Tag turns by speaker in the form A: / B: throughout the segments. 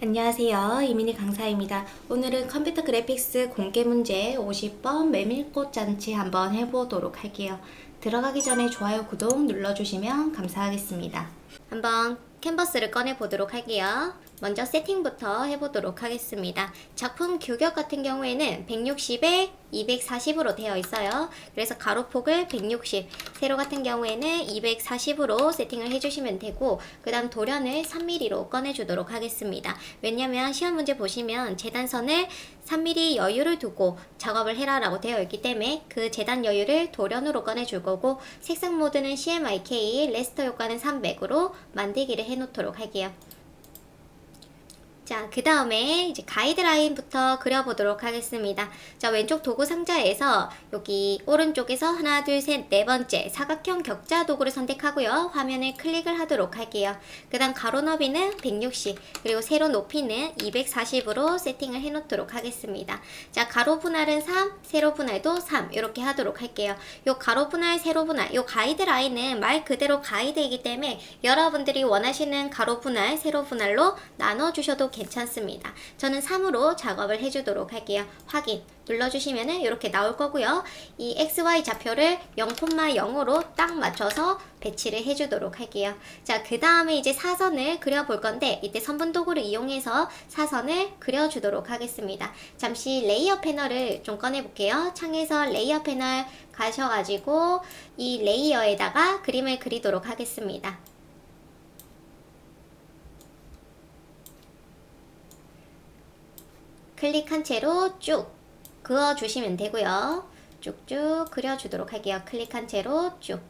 A: 안녕하세요. 이민희 강사입니다. 오늘은 컴퓨터 그래픽스 공개 문제 50번 메밀꽃 잔치 한번 해보도록 할게요. 들어가기 전에 좋아요, 구독 눌러주시면 감사하겠습니다. 한번 캔버스를 꺼내 보도록 할게요. 먼저 세팅부터 해보도록 하겠습니다. 작품 규격 같은 경우에는 160에 240으로 되어 있어요. 그래서 가로폭을 160, 세로 같은 경우에는 240으로 세팅을 해주시면 되고, 그 다음 도련을 3mm로 꺼내주도록 하겠습니다. 왜냐면 시험 문제 보시면 재단선을 3mm 여유를 두고 작업을 해라 라고 되어 있기 때문에 그 재단 여유를 도련으로 꺼내줄 거고, 색상 모드는 CMYK, 레스터 효과는 300으로 만들기를 해놓도록 할게요. 자, 그 다음에 이제 가이드라인부터 그려보도록 하겠습니다. 자, 왼쪽 도구 상자에서 여기 오른쪽에서 하나, 둘, 셋, 네 번째 사각형 격자 도구를 선택하고요. 화면을 클릭을 하도록 할게요. 그 다음 가로 너비는 160, 그리고 세로 높이는 240으로 세팅을 해놓도록 하겠습니다. 자, 가로 분할은 3, 세로 분할도 3 이렇게 하도록 할게요. 요 가로 분할, 세로 분할, 요 가이드라인은 말 그대로 가이드이기 때문에 여러분들이 원하시는 가로 분할, 세로 분할로 나눠주셔도 괜찮습니다. 저는 3으로 작업을 해주도록 할게요. 확인 눌러주시면은 이렇게 나올 거고요. 이 XY 좌표를 0,0으로 딱 맞춰서 배치를 해주도록 할게요. 자, 그 다음에 이제 사선을 그려볼 건데, 이때 선분 도구를 이용해서 사선을 그려주도록 하겠습니다. 잠시 레이어 패널을 좀 꺼내볼게요. 창에서 레이어 패널 가셔가지고 이 레이어에다가 그림을 그리도록 하겠습니다. 클릭한 채로 쭉 그어주시면 되고요. 쭉쭉 그려주도록 할게요. 클릭한 채로 쭉.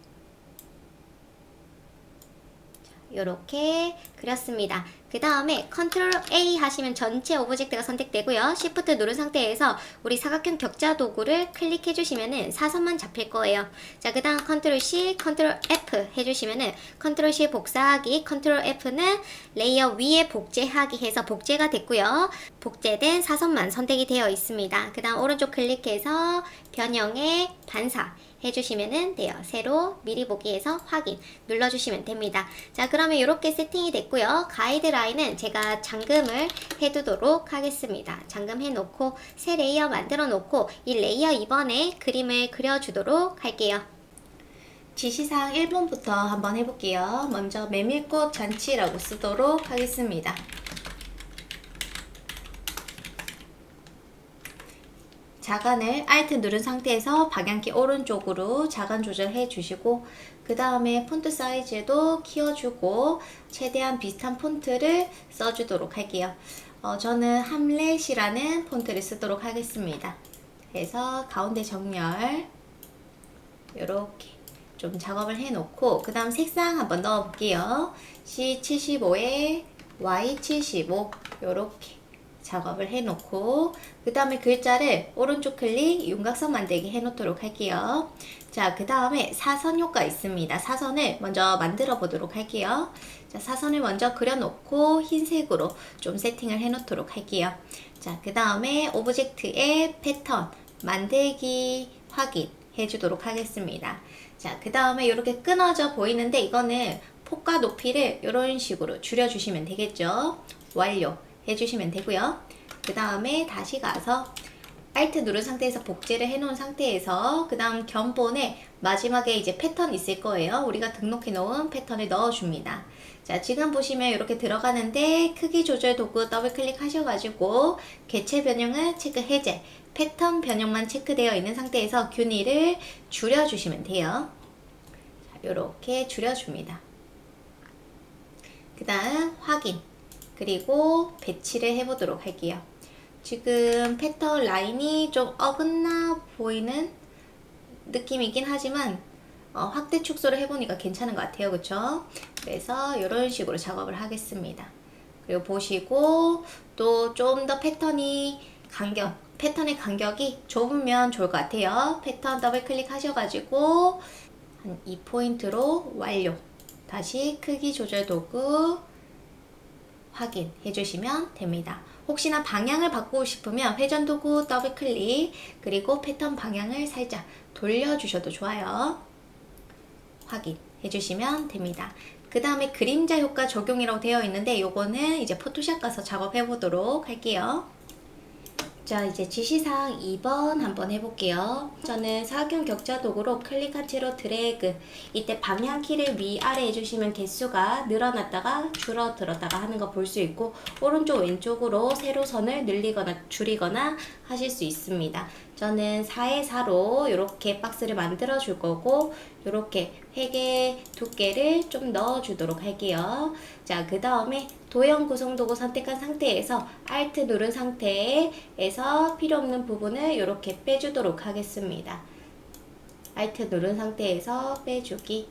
A: 이렇게 그렸습니다. 그 다음에 컨트롤 A 하시면 전체 오브젝트가 선택되고요. Shift 누른 상태에서 우리 사각형 격자 도구를 클릭해 주시면은 사선만 잡힐 거예요. 자, 그 다음 컨트롤 C, 컨트롤 F 해주시면은 컨트롤 C 복사하기, 컨트롤 F는 레이어 위에 복제하기 해서 복제가 됐고요. 복제된 사선만 선택이 되어 있습니다. 그 다음 오른쪽 클릭해서 변형에 반사 해주시면 돼요. 세로 미리 보기에서 확인 눌러주시면 됩니다. 자, 그러면 이렇게 세팅이 됐고요. 가이드라인은 제가 잠금을 해두도록 하겠습니다. 잠금해 놓고 새 레이어 만들어 놓고 이 레이어 2번에 그림을 그려주도록 할게요. 지시사항 1번부터 한번 해볼게요. 먼저 메밀꽃 잔치라고 쓰도록 하겠습니다. 자간을 Alt 누른 상태에서 방향키 오른쪽으로 자간 조절해 주시고, 그 다음에 폰트 사이즈도 키워주고 최대한 비슷한 폰트를 써주도록 할게요. 저는 함렛이라는 폰트를 쓰도록 하겠습니다. 그래서 가운데 정렬 이렇게 좀 작업을 해 놓고, 그 다음 색상 한번 넣어 볼게요. C75에 Y75 이렇게 작업을 해놓고, 그 다음에 글자를 오른쪽 클릭 윤곽선 만들기 해놓도록 할게요. 자, 그 다음에 사선 효과 있습니다. 사선을 먼저 만들어 보도록 할게요. 자, 사선을 먼저 그려놓고 흰색으로 좀 세팅을 해놓도록 할게요. 자, 그 다음에 오브젝트의 패턴 만들기 확인 해주도록 하겠습니다. 자, 그 다음에 이렇게 끊어져 보이는데 이거는 폭과 높이를 이런 식으로 줄여주시면 되겠죠. 완료 해주시면 되고요. 그 다음에 다시 가서 Alt 누른 상태에서 복제를 해놓은 상태에서 그 다음 견본에 마지막에 이제 패턴 있을 거예요. 우리가 등록해 놓은 패턴을 넣어줍니다. 자, 지금 보시면 이렇게 들어가는데 크기 조절 도구 더블 클릭 하셔가지고 개체 변형은 체크 해제, 패턴 변형만 체크되어 있는 상태에서 균일을 줄여주시면 돼요. 자, 이렇게 줄여줍니다. 그 다음 확인, 그리고 배치를 해보도록 할게요. 지금 패턴 라인이 좀 어긋나 보이는 느낌이긴 하지만 확대 축소를 해보니까 괜찮은 것 같아요. 그쵸? 그래서 이런 식으로 작업을 하겠습니다. 그리고 보시고 또 좀 더 패턴의 간격이 좁으면 좋을 것 같아요. 패턴 더블 클릭 하셔가지고 한 2포인트로 완료. 다시 크기 조절 도구 확인해 주시면 됩니다. 혹시나 방향을 바꾸고 싶으면 회전 도구 더블 클릭, 그리고 패턴 방향을 살짝 돌려주셔도 좋아요. 확인해 주시면 됩니다. 그 다음에 그림자 효과 적용이라고 되어 있는데 요거는 이제 포토샵 가서 작업해 보도록 할게요. 자, 이제 지시사항 2번 한번 해볼게요. 저는 사각형 격자 도구로 클릭한 채로 드래그, 이때 방향키를 위아래 해주시면 개수가 늘어났다가 줄어들었다가 하는 거 볼 수 있고, 오른쪽 왼쪽으로 세로선을 늘리거나 줄이거나 하실 수 있습니다. 저는 4에 4로 이렇게 박스를 만들어 줄 거고, 이렇게 회계 두께를 좀 넣어 주도록 할게요. 자, 그 다음에 도형 구성 도구 선택한 상태에서 Alt 누른 상태에서 필요 없는 부분을 이렇게 빼주도록 하겠습니다. Alt 누른 상태에서 빼주기.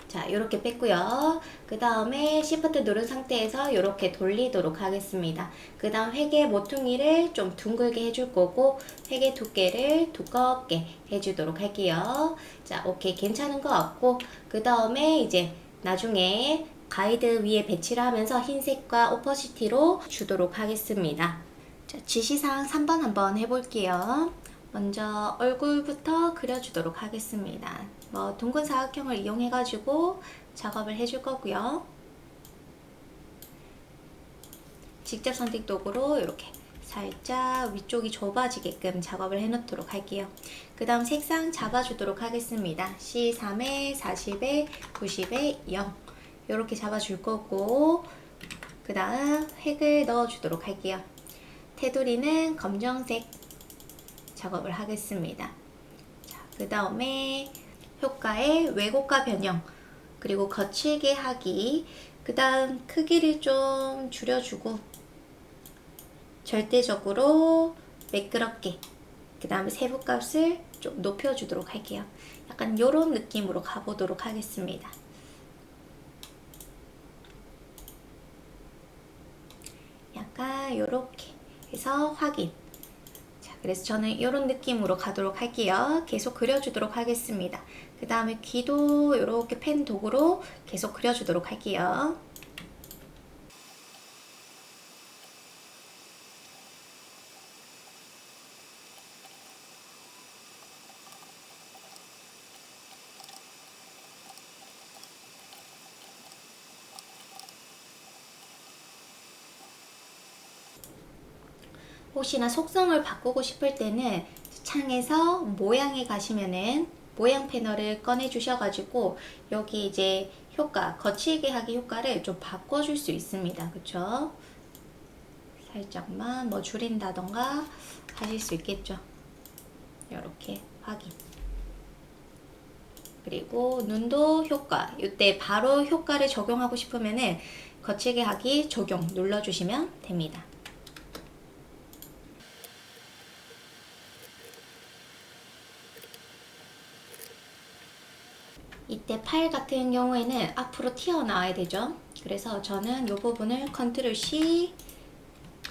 A: 자, 이렇게 뺐고요. 그 다음에 Shift 누른 상태에서 이렇게 돌리도록 하겠습니다. 그 다음 회계 모퉁이를 좀 둥글게 해줄 거고, 회계 두께를 두껍게 해주도록 할게요. 자, 오케이. 괜찮은 것 같고, 그 다음에 이제 나중에 가이드 위에 배치를 하면서 흰색과 오퍼시티로 주도록 하겠습니다. 자, 지시사항 3번 한번 해볼게요. 먼저 얼굴부터 그려주도록 하겠습니다. 둥근 사각형을 이용해 가지고 작업을 해줄 거고요. 직접 선택 도구로 이렇게 살짝 위쪽이 좁아지게끔 작업을 해 놓도록 할게요. 그 다음 색상 잡아주도록 하겠습니다. C3에 40에 90에 0 이렇게 잡아줄 거고, 그 다음 획을 넣어주도록 할게요. 테두리는 검정색 작업을 하겠습니다. 자, 그 다음에 효과의 왜곡과 변형, 그리고 거칠게 하기, 그 다음 크기를 좀 줄여주고 절대적으로 매끄럽게, 그 다음에 세부값을 좀 높여주도록 할게요. 약간 요런 느낌으로 가보도록 하겠습니다. 약간 요렇게 해서 확인. 그래서 저는 이런 느낌으로 가도록 할게요. 계속 그려주도록 하겠습니다. 그 다음에 귀도 이렇게 펜 도구로 계속 그려주도록 할게요. 혹시나 속성을 바꾸고 싶을 때는 창에서 모양에 가시면은 모양 패널을 꺼내 주셔가지고 여기 이제 효과, 거칠게 하기 효과를 좀 바꿔줄 수 있습니다. 그쵸? 살짝만 줄인다던가 하실 수 있겠죠. 이렇게 확인. 그리고 눈도 효과, 이때 바로 효과를 적용하고 싶으면은 거칠게 하기 적용 눌러주시면 됩니다. 이때 팔 같은 경우에는 앞으로 튀어나와야 되죠. 그래서 저는 이 부분을 컨트롤 C,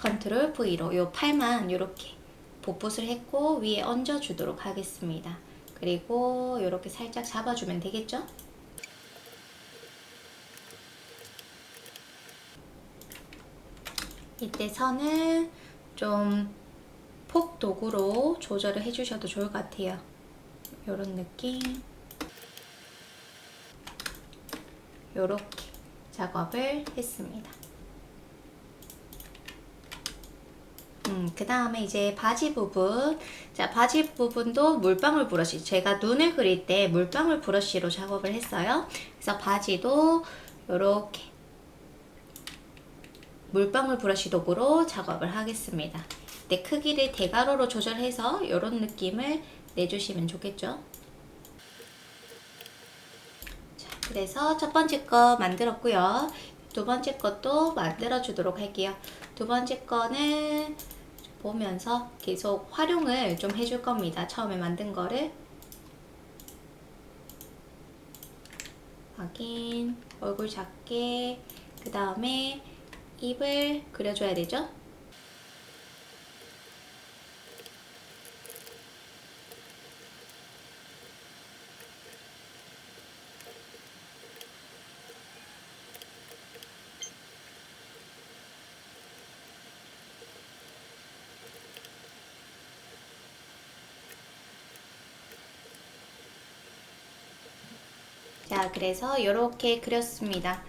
A: 컨트롤 V로 이 팔만 이렇게 복붙을 했고 위에 얹어 주도록 하겠습니다. 그리고 이렇게 살짝 잡아주면 되겠죠. 이때 선은 좀 폭 도구로 조절을 해주셔도 좋을 것 같아요. 이런 느낌. 이렇게 작업을 했습니다. 그 다음에 이제 바지 부분. 자, 바지 부분도 물방울 브러쉬. 제가 눈을 그릴 때 물방울 브러쉬로 작업을 했어요. 그래서 바지도 이렇게 물방울 브러쉬 도구로 작업을 하겠습니다. 이때 크기를 대괄호로 조절해서 이런 느낌을 내주시면 좋겠죠. 자, 그래서 첫 번째 거 만들었고요. 두 번째 것도 만들어 주도록 할게요. 두 번째 거는 보면서 계속 활용을 좀 해줄 겁니다. 처음에 만든 거를. 확인. 얼굴 작게. 그 다음에 입을 그려줘야 되죠. 자, 그래서 이렇게 그렸습니다.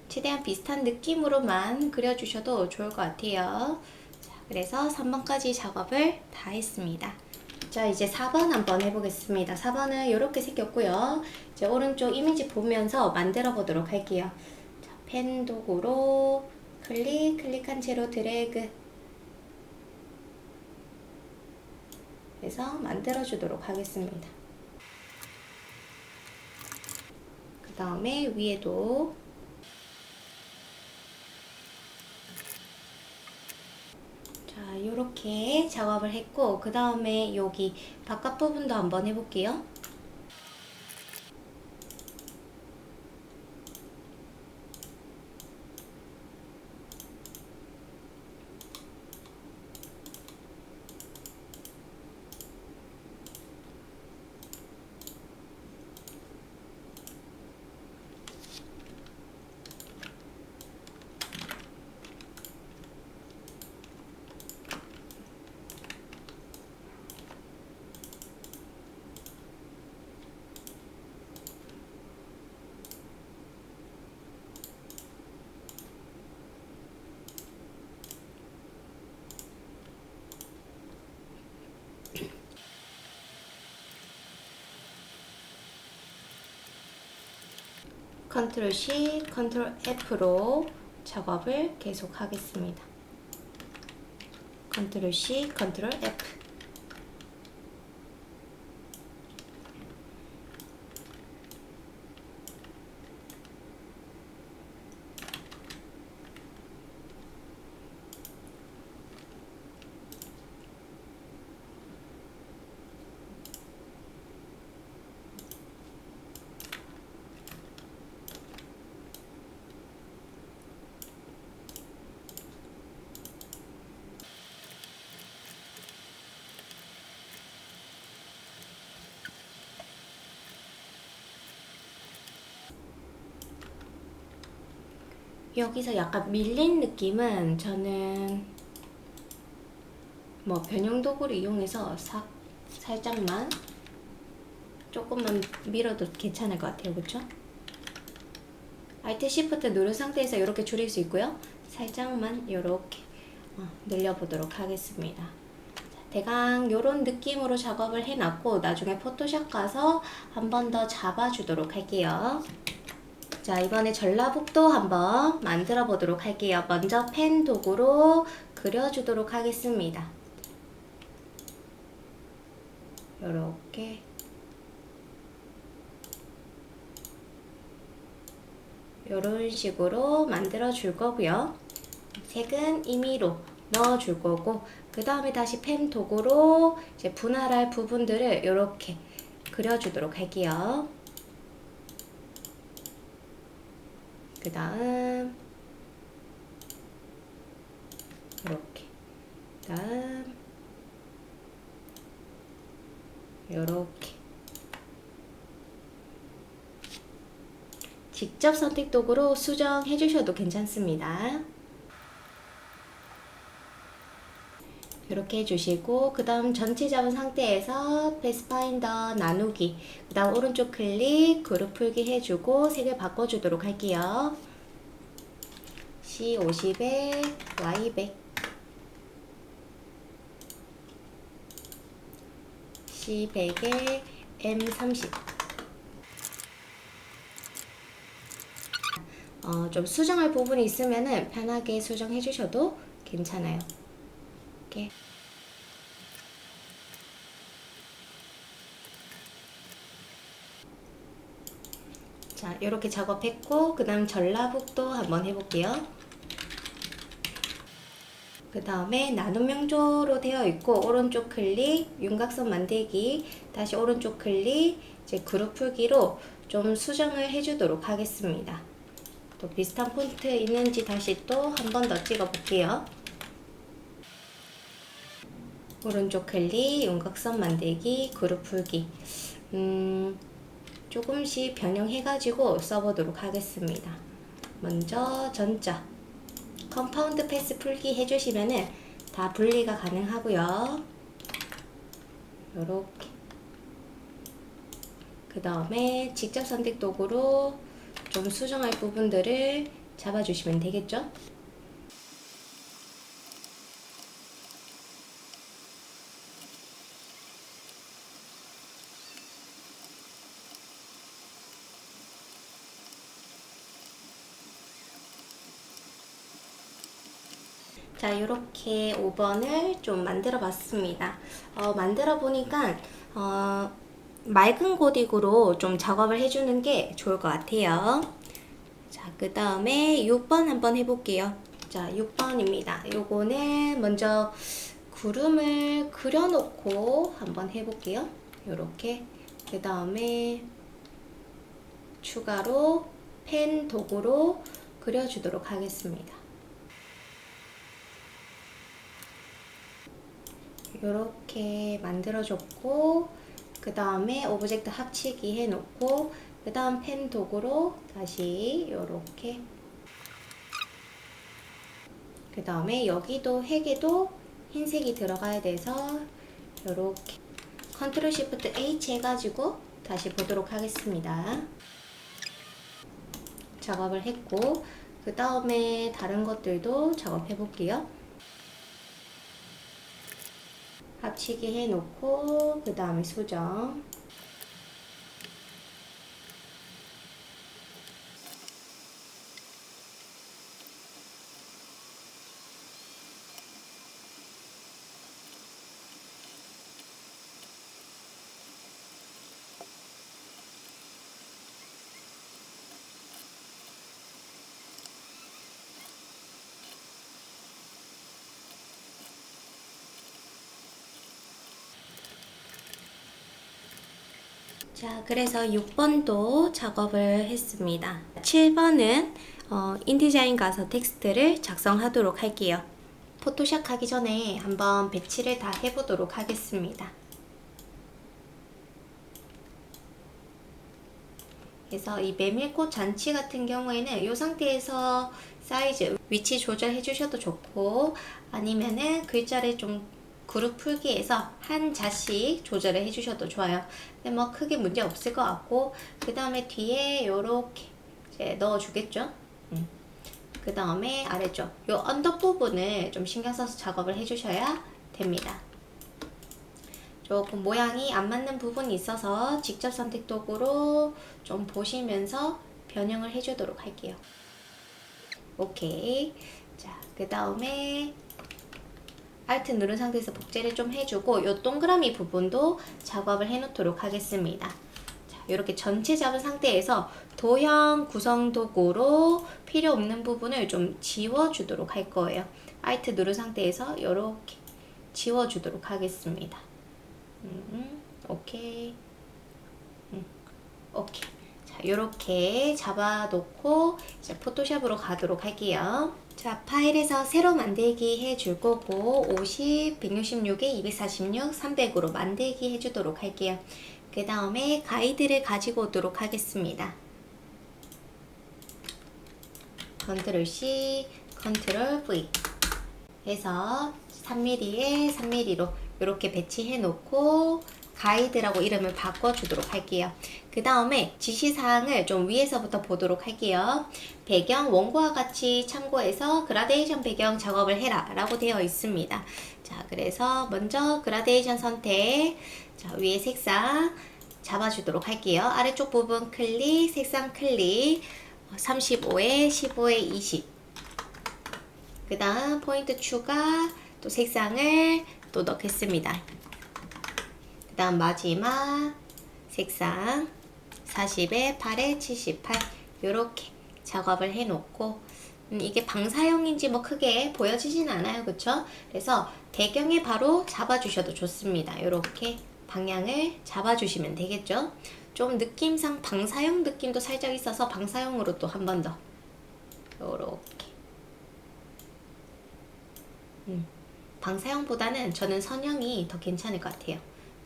A: 최대한 비슷한 느낌으로만 그려주셔도 좋을 것 같아요. 자, 그래서 3번까지 작업을 다 했습니다. 자, 이제 4번 한번 해보겠습니다. 4번은 이렇게 생겼고요. 이제 오른쪽 이미지 보면서 만들어 보도록 할게요. 자, 펜 도구로 클릭한 채로 드래그 해서 만들어 주도록 하겠습니다. 그 다음에 위에도 자, 이렇게 작업을 했고, 그 다음에 여기 바깥 부분도 한번 해볼게요. 컨트롤 C, 컨트롤 F로 작업을 계속 하겠습니다. 컨트롤 C, 컨트롤 F. 여기서 약간 밀린 느낌은 저는 뭐 변형 도구를 이용해서 살짝만 조금만 밀어도 괜찮을 것 같아요. 그쵸? Alt Shift 누른 상태에서 이렇게 줄일 수 있고요. 살짝만 이렇게 늘려보도록 하겠습니다. 대강 이런 느낌으로 작업을 해놨고, 나중에 포토샵 가서 한 번 더 잡아주도록 할게요. 자, 이번에 전라북도 한번 만들어 보도록 할게요. 먼저 펜 도구로 그려주도록 하겠습니다. 요렇게 요런 식으로 만들어 줄 거고요. 색은 임의로 넣어 줄 거고, 그 다음에 다시 펜 도구로 이제 분할할 부분들을 이렇게 그려주도록 할게요. 그 다음 이렇게, 그 다음 요렇게. 직접 선택 도구로 수정해 주셔도 괜찮습니다. 이렇게 해주시고, 그 다음 전체 잡은 상태에서 패스파인더 나누기, 그 다음 오른쪽 클릭 그룹 풀기 해주고 색을 바꿔주도록 할게요. C 50에 Y 100, C 100에 M 30. 좀 수정할 부분이 있으면은 편하게 수정해 주셔도 괜찮아요. 이렇게. 자, 이렇게 작업했고, 그 다음 전라북도 한번 해볼게요. 그 다음에 나눔 명조로 되어 있고, 오른쪽 클릭, 윤곽선 만들기, 다시 오른쪽 클릭, 이제 그룹 풀기로 좀 수정을 해주도록 하겠습니다. 또 비슷한 폰트 있는지 다시 또 한 번 더 찍어 볼게요. 오른쪽 클릭, 윤곽선 만들기, 그룹 풀기. 조금씩 변형해가지고 써보도록 하겠습니다. 먼저 전자 컴파운드 패스 풀기 해주시면은 다 분리가 가능하고요. 요렇게. 그 다음에 직접 선택 도구로 좀 수정할 부분들을 잡아주시면 되겠죠? 자, 이렇게 5번을 좀 만들어 봤습니다. 만들어 보니까 맑은 고딕으로 좀 작업을 해주는 게 좋을 것 같아요. 자, 그 다음에 6번 한번 해볼게요. 자, 6번입니다. 요거는 먼저 구름을 그려놓고 한번 해볼게요. 요렇게. 그 다음에 추가로 펜 도구로 그려주도록 하겠습니다. 이렇게 만들어줬고, 그 다음에 오브젝트 합치기 해놓고, 그 다음 펜 도구로 다시 이렇게, 그 다음에 여기도 핵에도 흰색이 들어가야 돼서 이렇게 컨트롤 시프트 H 해가지고 다시 보도록 하겠습니다. 작업을 했고, 그 다음에 다른 것들도 작업해 볼게요. 합치기 해놓고 그 다음에 수정. 자, 그래서 6번도 작업을 했습니다. 7번은 인디자인 가서 텍스트를 작성하도록 할게요. 포토샵 하기 전에 한번 배치를 다 해보도록 하겠습니다. 그래서 이 메밀꽃 잔치 같은 경우에는 이 상태에서 사이즈, 위치 조절해 주셔도 좋고, 아니면은 글자를 좀 그룹 풀기해서 한 자씩 조절을 해주셔도 좋아요. 근데 뭐 크게 문제 없을 것 같고, 그 다음에 뒤에 요렇게 이제 넣어주겠죠. 그 다음에 아래쪽 요 언덕 부분을 좀 신경 써서 작업을 해주셔야 됩니다. 조금 모양이 안 맞는 부분이 있어서 직접 선택 도구로 좀 보시면서 변형을 해주도록 할게요. 오케이. 자, 그 다음에 Alt 누른 상태에서 복제를 좀 해주고 요 동그라미 부분도 작업을 해놓도록 하겠습니다. 자, 이렇게 전체 잡은 상태에서 도형 구성 도구로 필요 없는 부분을 좀 지워주도록 할 거예요. Alt 누른 상태에서 이렇게 지워주도록 하겠습니다. 오케이. 오케이. 자, 이렇게 잡아놓고 이제 포토샵으로 가도록 할게요. 자, 파일에서 새로 만들기 해줄 거고 50, 166에 246, 300으로 만들기 해주도록 할게요. 그 다음에 가이드를 가지고 오도록 하겠습니다. 컨트롤 C, 컨트롤 V 해서 3mm에 3mm로 이렇게 배치해 놓고 가이드라고 이름을 바꿔주도록 할게요. 그 다음에 지시사항을 좀 위에서부터 보도록 할게요. 배경 원고와 같이 참고해서 그라데이션 배경 작업을 해라 라고 되어 있습니다. 자, 그래서 먼저 그라데이션 선택, 자, 위에 색상 잡아주도록 할게요. 아래쪽 부분 클릭, 색상 클릭, 35에 15에 20. 그 다음 포인트 추가, 또 색상을 또 넣겠습니다. 그 다음 마지막 색상 40에 8에 78 이렇게 작업을 해 놓고 이게 방사형인지 뭐 크게 보여지진 않아요. 그쵸? 그래서 배경에 바로 잡아주셔도 좋습니다. 이렇게 방향을 잡아주시면 되겠죠? 좀 느낌상 방사형 느낌도 살짝 있어서 방사형으로 또 한 번 더 이렇게 방사형보다는 저는 선형이 더 괜찮을 것 같아요.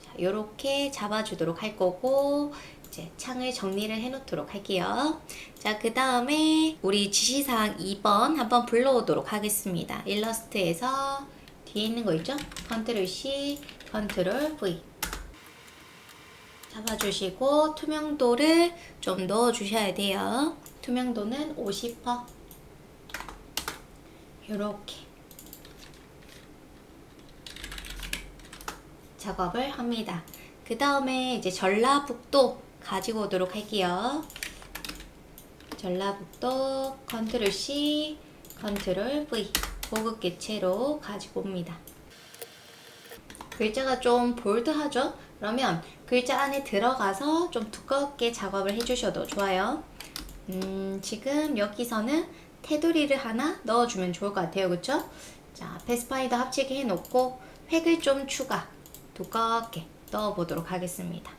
A: 자, 요렇게 잡아주도록 할 거고 이제 창을 정리를 해 놓도록 할게요. 자, 그 다음에 우리 지시사항 2번 한번 불러오도록 하겠습니다. 일러스트에서 뒤에 있는 거 있죠? 컨트롤 C, 컨트롤 V. 잡아주시고 투명도를 좀 넣어주셔야 돼요. 투명도는 50%. 이렇게 작업을 합니다. 그 다음에 이제 전라북도 가지고 오도록 할게요. 전라북도 컨트롤 C, 컨트롤 V 고급 개체로 가지고 옵니다. 글자가 좀 볼드하죠? 그러면 글자 안에 들어가서 좀 두껍게 작업을 해주셔도 좋아요. 지금 여기서는 테두리를 하나 넣어주면 좋을 것 같아요. 그쵸? 자, 패스파인더 합치기 해놓고 획을 좀 추가, 두껍게 넣어보도록 하겠습니다.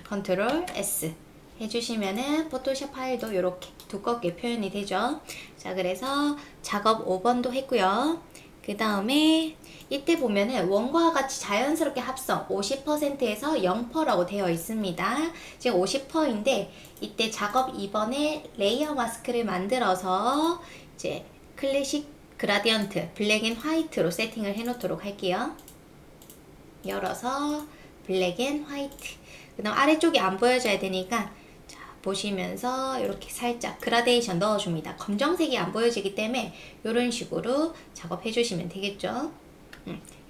A: 컨트롤 S 해주시면은 포토샵 파일도 이렇게 두껍게 표현이 되죠. 자, 그래서 작업 5번도 했고요. 그 다음에 이때 보면은 원과 같이 자연스럽게 합성 50%에서 0%라고 되어 있습니다. 지금 50%인데 이때 작업 2번에 레이어 마스크를 만들어서 이제 클래식 그라디언트 블랙 앤 화이트로 세팅을 해 놓도록 할게요. 열어서 블랙 앤 화이트. 그 다음 아래쪽이 안 보여져야 되니까 자, 보시면서 이렇게 살짝 그라데이션 넣어줍니다. 검정색이 안 보여지기 때문에 이런 식으로 작업해 주시면 되겠죠.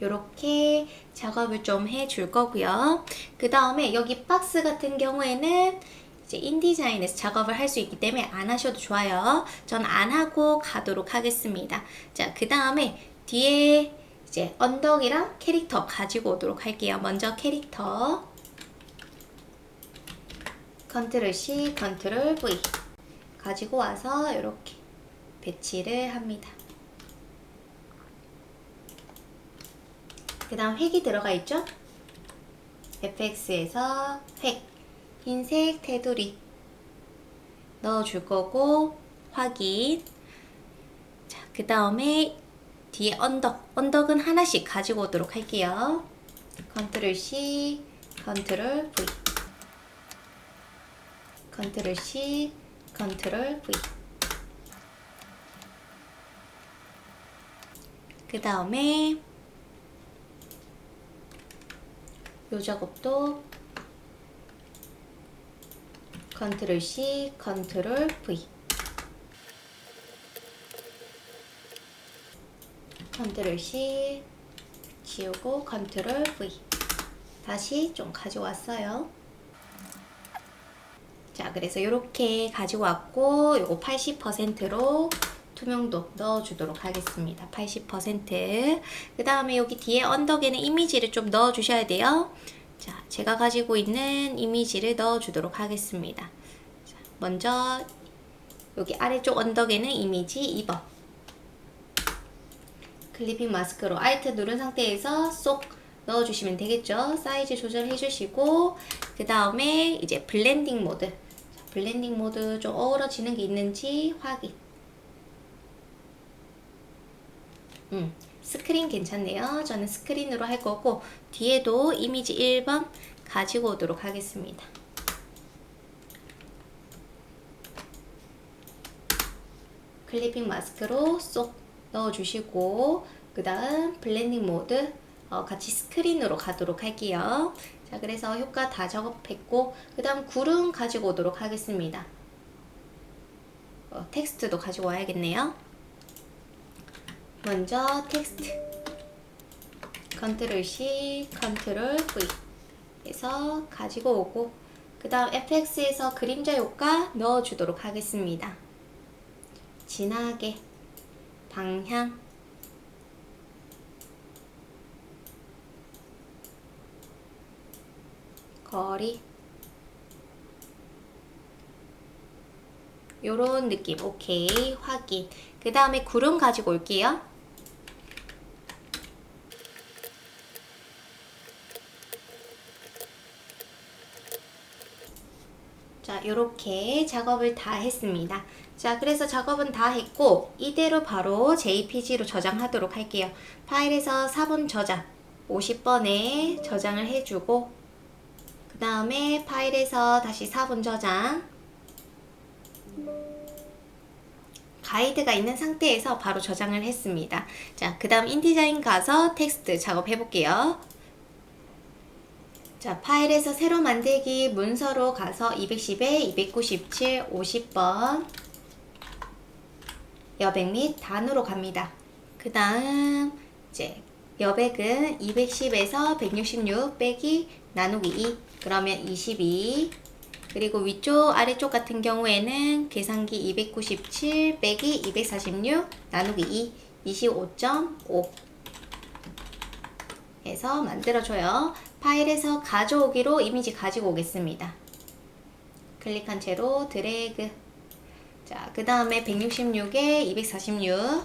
A: 이렇게 작업을 좀 해줄 거고요. 그 다음에 여기 박스 같은 경우에는 이제 인디자인에서 작업을 할 수 있기 때문에 안 하셔도 좋아요. 전 안 하고 가도록 하겠습니다. 자, 그 다음에 뒤에 이제 언덕이랑 캐릭터 가지고 오도록 할게요. 먼저 캐릭터 컨트롤 C, 컨트롤 V 가지고 와서 이렇게 배치를 합니다. 그 다음 획이 들어가 있죠? FX에서 획, 흰색 테두리 넣어줄 거고 확인. 자, 그 다음에 뒤에 언덕은 하나씩 가지고 오도록 할게요. 컨트롤 C, 컨트롤 V 컨트롤 C, 컨트롤 V. 그 다음에 요 작업도 컨트롤 C, 컨트롤 V. 컨트롤 C 지우고 컨트롤 V. 다시 좀 가져왔어요. 자, 그래서 이렇게 가지고 왔고 요거 80%로 투명도 넣어주도록 하겠습니다. 80%. 그 다음에 여기 뒤에 언덕에는 이미지를 좀 넣어주셔야 돼요. 자, 제가 가지고 있는 이미지를 넣어주도록 하겠습니다. 자, 먼저 여기 아래쪽 언덕에는 이미지 2번. 클리핑 마스크로 Alt 누른 상태에서 쏙 넣어주시면 되겠죠. 사이즈 조절해주시고 그 다음에 이제 블렌딩 모드. 자, 블렌딩 모드 좀 어우러지는 게 있는지 확인. 스크린 괜찮네요. 저는 스크린으로 할 거고 뒤에도 이미지 1번 가지고 오도록 하겠습니다. 클리핑 마스크로 쏙 넣어주시고 그 다음 블렌딩 모드 같이 스크린으로 가도록 할게요. 자, 그래서 효과 다 작업했고 그 다음 구름 가지고 오도록 하겠습니다. 텍스트도 가지고 와야겠네요. 먼저 텍스트 컨트롤 C, 컨트롤 V 해서 가지고 오고 그 다음 FX에서 그림자 효과 넣어주도록 하겠습니다. 진하게 방향 거리 요런 느낌. 오케이, 확인. 그 다음에 구름 가지고 올게요. 자, 요렇게 작업을 다 했습니다. 자, 그래서 작업은 다 했고 이대로 바로 JPG로 저장하도록 할게요. 파일에서 4번 저장 50번에 저장을 해주고 그 다음에 파일에서 다시 4번 저장 가이드가 있는 상태에서 바로 저장을 했습니다. 자, 그 다음 인디자인 가서 텍스트 작업해 볼게요. 자, 파일에서 새로 만들기 문서로 가서 210에 297, 50번 여백 및 단으로 갑니다. 그 다음 이제 여백은 210에서 166 빼기 나누기 2 그러면 22 그리고 위쪽 아래쪽 같은 경우에는 계산기 297 빼기 246 나누기 2 25.5 해서 만들어줘요. 파일에서 가져오기로 이미지 가지고 오겠습니다. 클릭한 채로 드래그. 자, 그 다음에 166에 246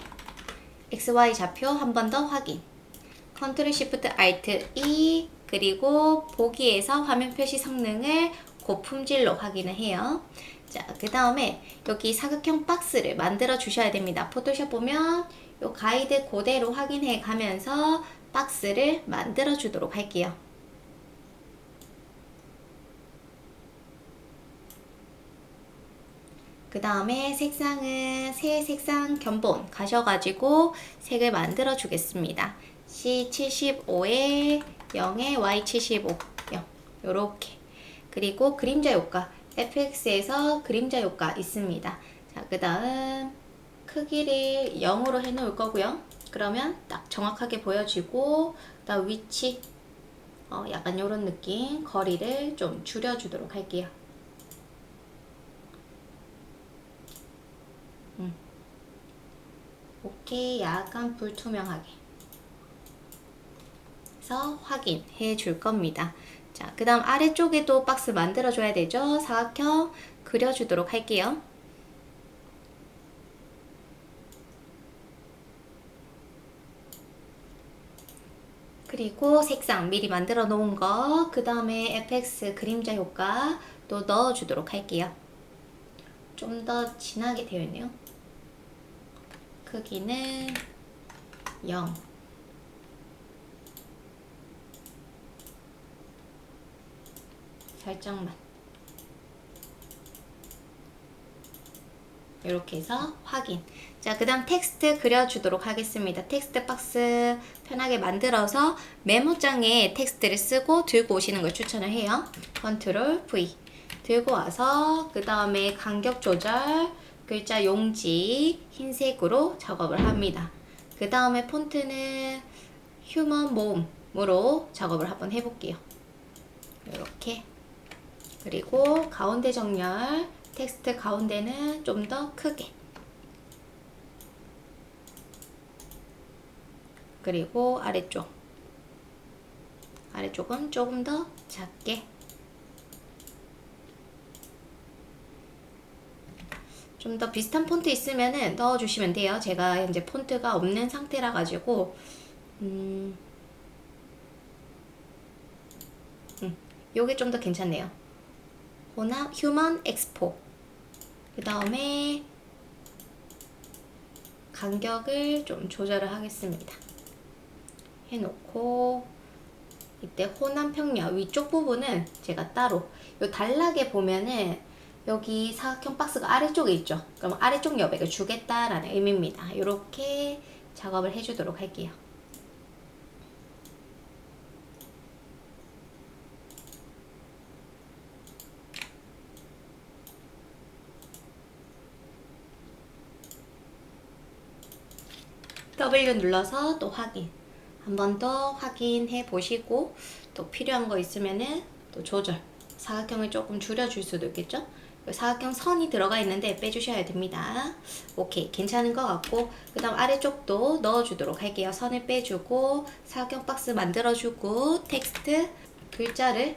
A: XY 좌표 한 번 더 확인. 컨트롤 Shift Alt E 그리고 보기에서 화면 표시 성능을 고품질로 확인을 해요. 자, 그 다음에 여기 사각형 박스를 만들어 주셔야 됩니다. 포토샵 보면 요 가이드 그대로 확인해 가면서 박스를 만들어 주도록 할게요. 그 다음에 색상은 새 색상 견본 가셔가지고 색을 만들어 주겠습니다. C75에 0에 Y75 0 요렇게. 그리고 그림자 효과 FX에서 그림자 효과 있습니다. 자, 그 다음 크기를 0으로 해 놓을 거고요. 그러면 딱 정확하게 보여지고 그 다음 위치 약간 요런 느낌 거리를 좀 줄여 주도록 할게요. 오케이, 약간 불투명하게 해서 확인해 줄 겁니다. 자, 그 다음 아래쪽에도 박스 만들어 줘야 되죠. 사각형 그려 주도록 할게요. 그리고 색상 미리 만들어 놓은 거, 그 다음에 FX 그림자 효과 또 넣어 주도록 할게요. 좀 더 진하게 되어 있네요. 크기는 0 살짝만 이렇게 해서 확인. 자, 그 다음 텍스트 그려주도록 하겠습니다. 텍스트 박스 편하게 만들어서 메모장에 텍스트를 쓰고 들고 오시는 걸 추천을 해요. 컨트롤 V 들고 와서 그 다음에 간격 조절 글자 용지 흰색으로 작업을 합니다. 그 다음에 폰트는 휴먼 모음으로 작업을 한번 해볼게요. 이렇게. 그리고 가운데 정렬 텍스트 가운데는 좀 더 크게 그리고 아래쪽은 조금 더 작게 좀 더 비슷한 폰트 있으면은 넣어주시면 돼요. 제가 이제 폰트가 없는 상태라 가지고 요게 좀 더 괜찮네요. 호남 휴먼 엑스포. 그 다음에 간격을 좀 조절을 하겠습니다. 해놓고 이때 호남 평야 위쪽 부분은 제가 따로 요 단락에 보면은 여기 사각형 박스가 아래쪽에 있죠. 그럼 아래쪽 여백을 주겠다라는 의미입니다. 이렇게 작업을 해주도록 할게요. W 눌러서 또 확인. 한 번 더 확인해 보시고 또 필요한 거 있으면은 또 조절. 사각형을 조금 줄여줄 수도 있겠죠? 사각형 선이 들어가 있는데 빼주셔야 됩니다. 오케이, 괜찮은 것 같고 그 다음 아래쪽도 넣어주도록 할게요. 선을 빼주고 사각형 박스 만들어주고 텍스트 글자를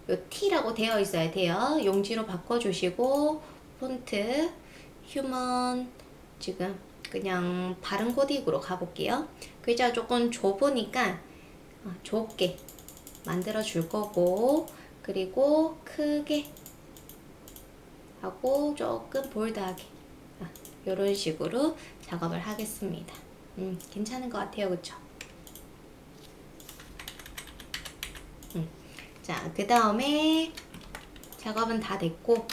A: 요 T라고 되어 있어야 돼요. 용지로 바꿔주시고 폰트 휴먼 지금 그냥 바른 코딩으로 가볼게요. 글자가 조금 좁으니까 좁게 만들어 줄 거고 그리고 크게 하고 조금 볼드하게 이런 식으로 작업을 하겠습니다. 괜찮은 것 같아요. 그쵸? 자, 그 다음에 작업은 다 됐고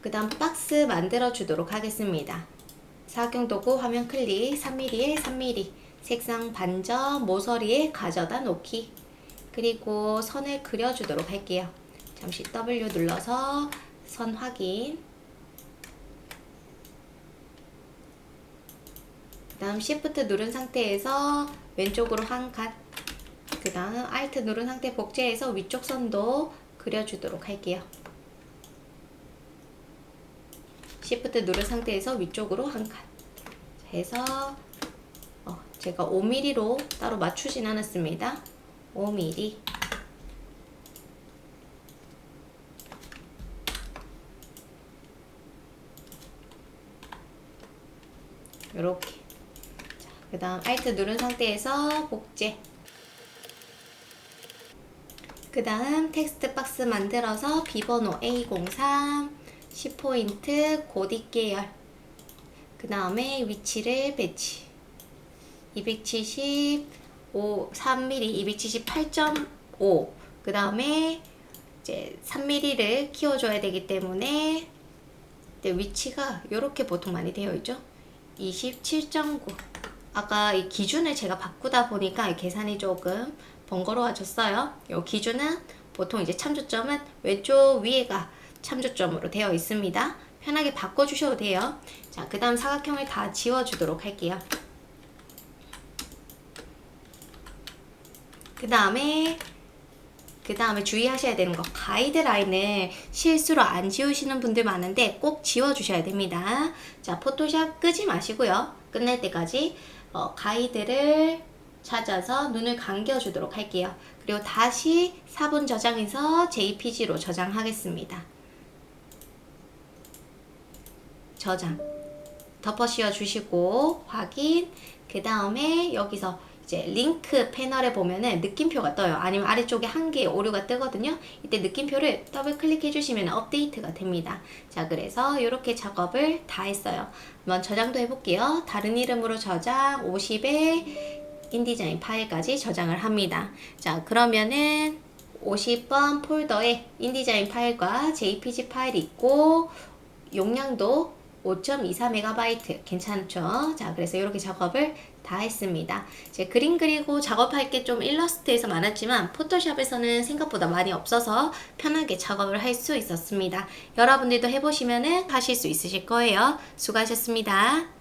A: 그 다음 박스 만들어 주도록 하겠습니다. 사각형 도구 화면 클릭 3mm에 3mm 색상 반점 모서리에 가져다 놓기 그리고 선을 그려주도록 할게요. 잠시 W 눌러서 선 확인. 그 다음 Shift 누른 상태에서 왼쪽으로 한 칸. 그 다음 Alt 누른 상태 복제해서 위쪽 선도 그려주도록 할게요. Shift 누른 상태에서 위쪽으로 한 칸. 해서 제가 5mm로 따로 맞추진 않았습니다. 5mm. 요렇게. 그 다음 Alt 누른 상태에서 복제. 그 다음 텍스트 박스 만들어서 비번호 A03 10포인트 고딕 계열. 그 다음에 위치를 배치. 275 3mm 278.5. 그 다음에 이제 3mm를 키워줘야 되기 때문에 위치가 이렇게 보통 많이 되어 있죠. 27.9. 아까 이 기준을 제가 바꾸다 보니까 계산이 조금 번거로워졌어요. 이 기준은 보통 이제 참조점은 왼쪽 위에가 참조점으로 되어 있습니다. 편하게 바꿔주셔도 돼요. 자, 그 다음 사각형을 다 지워주도록 할게요. 그 다음에 주의하셔야 되는 거, 가이드라인을 실수로 안 지우시는 분들 많은데 꼭 지워주셔야 됩니다. 자, 포토샵 끄지 마시고요. 끝날 때까지 가이드를 찾아서 눈을 감겨주도록 할게요. 그리고 다시 4분 저장해서 JPG로 저장하겠습니다. 저장. 덮어 씌워 주시고 확인. 그 다음에 여기서 이제 링크 패널에 보면은 느낌표가 떠요. 아니면 아래쪽에 한 개의 오류가 뜨거든요. 이때 느낌표를 더블 클릭해 주시면 업데이트가 됩니다. 자, 그래서 이렇게 작업을 다 했어요. 한번 저장도 해볼게요. 다른 이름으로 저장 50에 인디자인 파일까지 저장을 합니다. 자, 그러면은 50번 폴더에 인디자인 파일과 JPG 파일이 있고 용량도 5.24MB 괜찮죠? 자, 그래서 이렇게 작업을 다 했습니다. 이제 그림 그리고 작업할 게 좀 일러스트에서 많았지만 포토샵에서는 생각보다 많이 없어서 편하게 작업을 할 수 있었습니다. 여러분들도 해보시면은 하실 수 있으실 거예요. 수고하셨습니다.